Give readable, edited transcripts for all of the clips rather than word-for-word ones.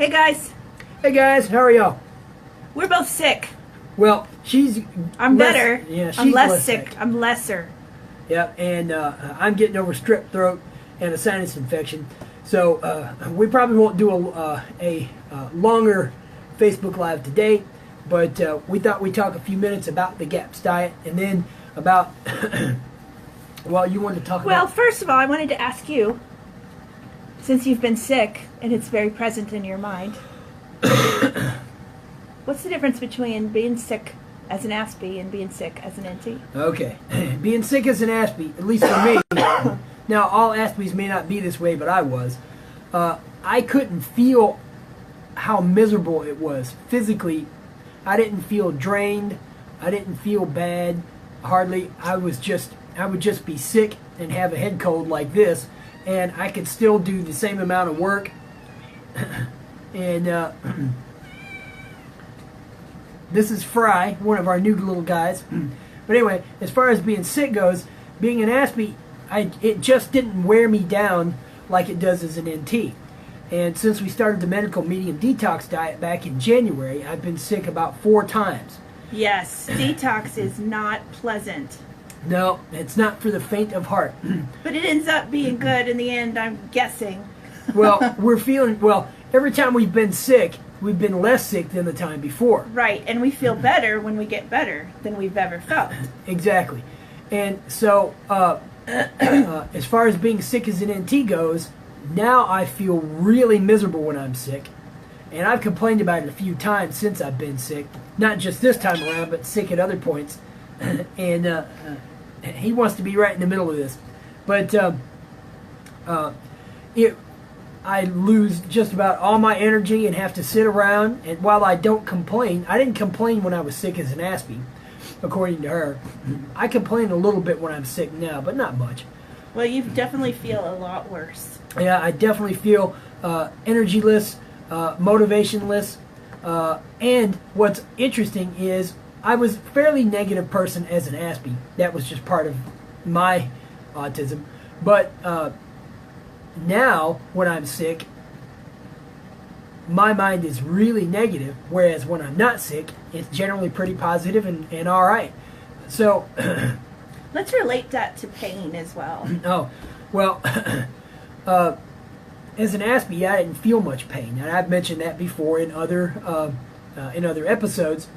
Hey guys, Hey guys, how are y'all? we're both sick. Well, I'm less- better. Yeah, she's I'm less sick. I'm lesser. Yep, and I'm getting over strep throat and a sinus infection. So we probably won't do a longer Facebook Live today, but we thought we'd talk a few minutes about the GAPS diet and then about, well, you wanted to talk Well, about... first of all, I wanted to ask you, since you've been sick and it's very present in your mind, what's the difference between being sick as an Aspie and being sick as an NT? Okay, being sick as an Aspie, at least for me, now all Aspies may not be this way, but I was, I couldn't feel how miserable it was physically. I didn't feel drained. I didn't feel bad, hardly. I would just be sick and have a head cold like this, and I could still do the same amount of work. And this is Fry, one of our new little guys. But anyway, as far as being sick goes, being an Aspie, it just didn't wear me down like it does as an NT. And since we started the medical medium detox diet back in January, I've been sick about 4 times. Yes, detox is not pleasant. No, it's not for the faint of heart. But it ends up being good in the end, I'm guessing. Well, every time we've been sick, we've been less sick than the time before. Right, and we feel better when we get better than we've ever felt. Exactly. And so, as far as being sick as an NT goes, now I feel really miserable when I'm sick. And I've complained about it a few times since I've been sick. Not just this time around, but sick at other points. And he wants to be right in the middle of this. But I lose just about all my energy and have to sit around. And while I don't complain, I didn't complain when I was sick as an Aspie, according to her. I complain a little bit when I'm sick now, but not much. Well, you definitely feel a lot worse. Yeah, I definitely feel energyless, motivationless. And what's interesting is I was a fairly negative person as an Aspie. That was just part of my autism. But now, when I'm sick, my mind is really negative, whereas when I'm not sick, it's generally pretty positive and all right. So... Let's relate that to pain as well. Oh, well, as an Aspie, I didn't feel much pain, and I've mentioned that before in other episodes.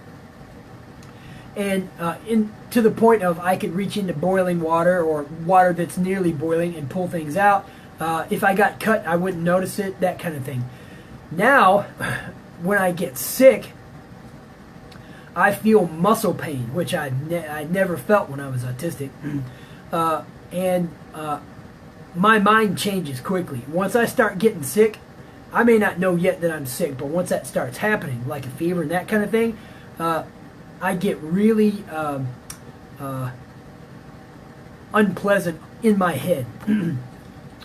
And to the point of I could reach into boiling water or water that's nearly boiling and pull things out. If I got cut, I wouldn't notice it, that kind of thing. Now, when I get sick, I feel muscle pain, which I never felt when I was autistic. And my mind changes quickly. Once I start getting sick, I may not know yet that I'm sick, but once that starts happening, like a fever and that kind of thing, I get really unpleasant in my head.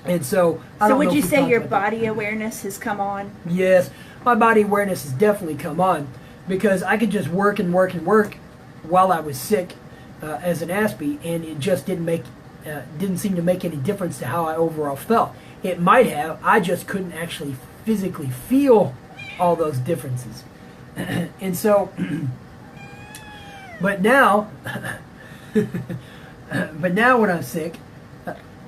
And so, So would you say your body awareness has come on? Yes, my body awareness has definitely come on. Because I could just work and work and work while I was sick as an Aspie, and it just didn't seem to make any difference to how I overall felt. It might have, I just couldn't actually physically feel all those differences. And so, but now when I'm sick,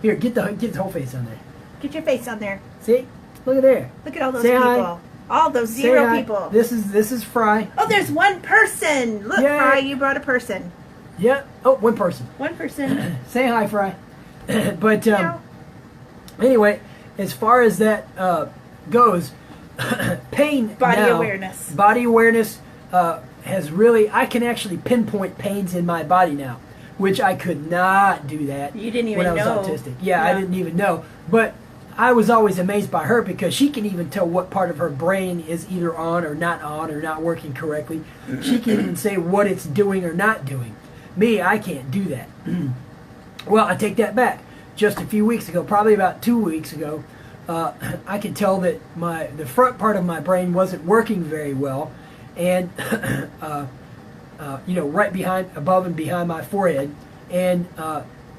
here, get the whole face on there. Get your face on there. See, look at there. Look at all those Say people. hi. All those Say zero hi. people. This is Fry. Oh, there's one person. Look, Yeah. Fry, you brought a person. Yeah. Oh, one person. One person. Say hi, Fry. But Meow. anyway, as far as that goes, pain. Body now, awareness. Body awareness has really. I can actually pinpoint pains in my body now, which I could not do that. You didn't even when I was know. autistic. Yeah, I didn't even know. But I was always amazed by her because she can even tell what part of her brain is either on or not working correctly. She can even say what it's doing or not doing. Me, I can't do that. Well, I take that back. Just a few weeks ago, probably about 2 weeks ago, I could tell that the front part of my brain wasn't working very well, and right above and behind my forehead, and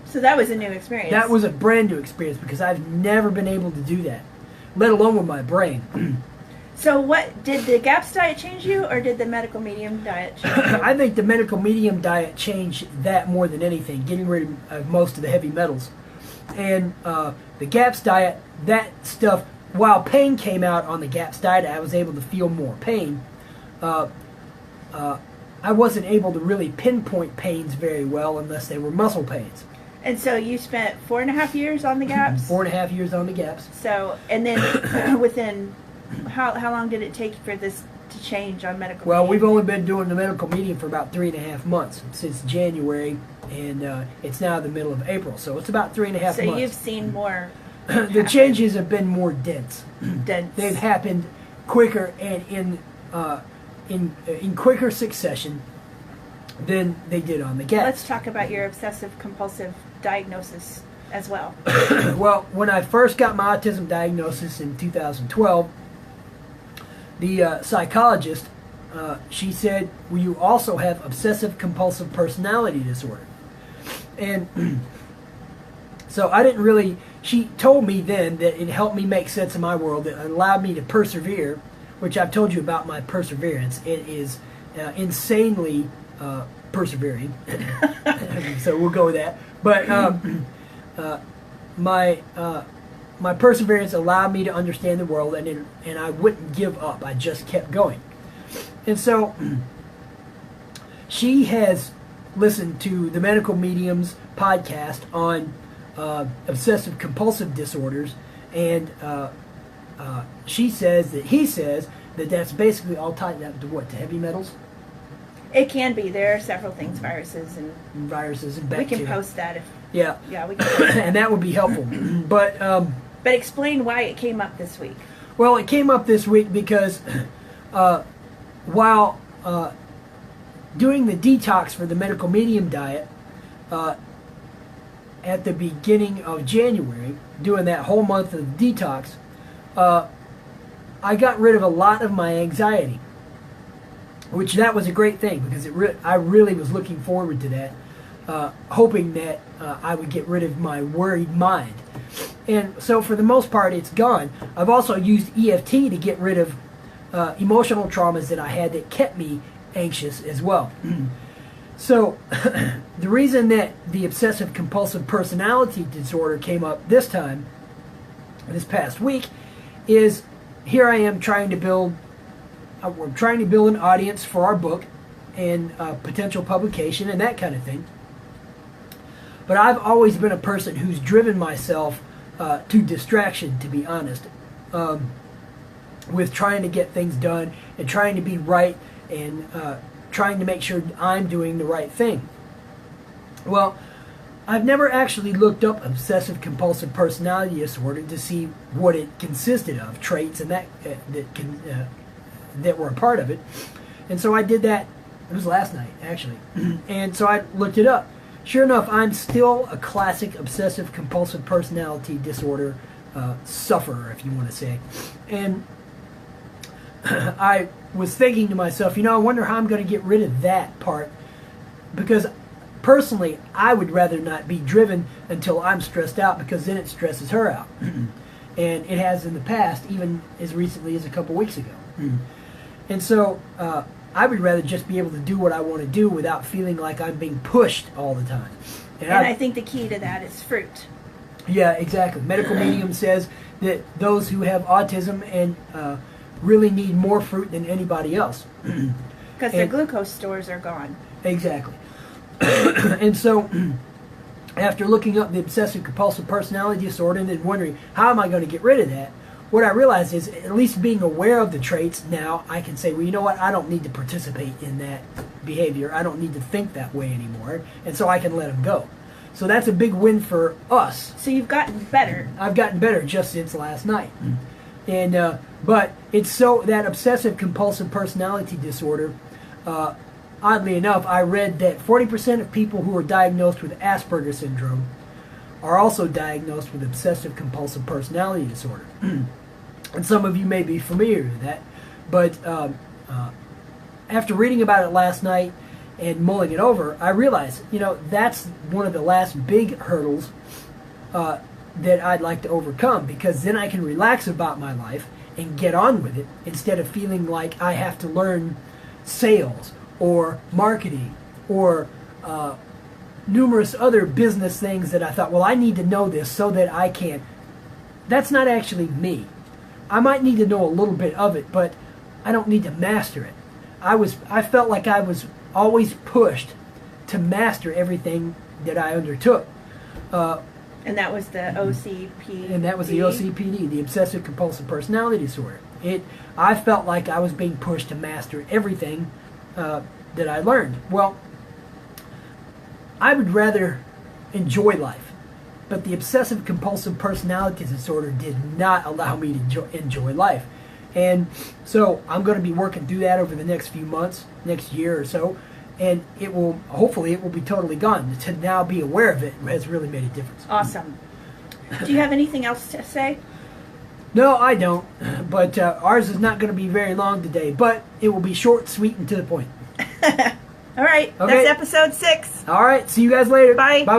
So that was a new experience. that was a brand new experience because I've never been able to do that, let alone with my brain. So what, did the GAPS diet change you, or did the medical medium diet change you? I think the medical medium diet changed that more than anything, getting rid of most of the heavy metals. And the GAPS diet, that stuff, while pain came out on the GAPS diet, I was able to feel more pain. I wasn't able to really pinpoint pains very well unless they were muscle pains. And so you spent 4.5 years on the GAPS? 4.5 years on the GAPS. So, and then within, how long did it take for this to change on medical Well, medium? we've only been doing the medical medium for about 3.5 months, since January, and it's now the middle of April, so it's about 3.5 months. So you've seen more The changes have been more dense. dense. They've happened quicker and in quicker succession than they did on the GAPS. Let's talk about your obsessive compulsive diagnosis as well. Well, when I first got my autism diagnosis in 2012, the psychologist, she said, well, you also have obsessive compulsive personality disorder. And so I didn't really, she told me then that it helped me make sense of my world, it allowed me to persevere, which I've told you about my perseverance. It is insanely persevering. So we'll go with that. But my perseverance allowed me to understand the world, and I wouldn't give up. I just kept going. And so she has listened to the Medical Medium's podcast on obsessive compulsive disorders, and he says that that's basically all tied up to what? To heavy metals? It can be. There are several things, viruses and Bacteria. we can post that if Yeah. yeah we can post that. And that would be helpful. But But explain why it came up this week. well, it came up this week because while doing the detox for the medical medium diet at the beginning of January, doing that whole month of detox, I got rid of a lot of my anxiety, which that was a great thing because I really was looking forward to that, hoping that I would get rid of my worried mind. And so for the most part, it's gone. I've also used EFT to get rid of emotional traumas that I had that kept me anxious as well. So the reason that the obsessive compulsive personality disorder came up this past week, is here I am trying to build an audience for our book and potential publication and that kind of thing. But I've always been a person who's driven myself to distraction, to be honest, with trying to get things done and trying to be right and trying to make sure I'm doing the right thing. Well, I've never actually looked up obsessive compulsive personality disorder to see what it consisted of, traits and that were a part of it. And so I did that. It was last night, actually. And so I looked it up. Sure enough, I'm still a classic obsessive compulsive personality disorder sufferer, if you want to say. And I was thinking to myself, I wonder how I'm going to get rid of that part, because personally, I would rather not be driven until I'm stressed out, because then it stresses her out. And it has in the past, even as recently as a couple weeks ago. And so I would rather just be able to do what I want to do without feeling like I'm being pushed all the time. And I think the key to that is fruit. Yeah, exactly. Medical Medium says that those who have autism and really need more fruit than anybody else. Because their glucose stores are gone. Exactly. And so, after looking up the obsessive compulsive personality disorder and then wondering, how am I going to get rid of that? What I realized is, at least being aware of the traits, now I can say, well, you know what? I don't need to participate in that behavior. I don't need to think that way anymore. And so I can let them go. So that's a big win for us. So you've gotten better. I've gotten better just since last night. And but it's so that obsessive compulsive personality disorder, oddly enough, I read that 40% of people who are diagnosed with Asperger's syndrome are also diagnosed with obsessive compulsive personality disorder. And some of you may be familiar with that, but after reading about it last night and mulling it over, I realized, that's one of the last big hurdles that I'd like to overcome, because then I can relax about my life and get on with it instead of feeling like I have to learn sales or marketing or numerous other business things that I thought, well, I need to know this so that I can. That's not actually me. I might need to know a little bit of it, but I don't need to master it. I felt like I was always pushed to master everything that I undertook. And that was the OCPD. And that was the OCPD, the obsessive compulsive personality disorder. I felt like I was being pushed to master everything that I learned. Well, I would rather enjoy life, but the obsessive compulsive personality disorder did not allow me to enjoy life. And so I'm going to be working through that over the next few months, next year or so, and hopefully it will be totally gone. To now be aware of it has really made a difference. Awesome. Do you have anything else to say? No, I don't, but ours is not going to be very long today, but it will be short, sweet, and to the point. All right, Okay. that's episode 6. All right, see you guys later. Bye. Bye.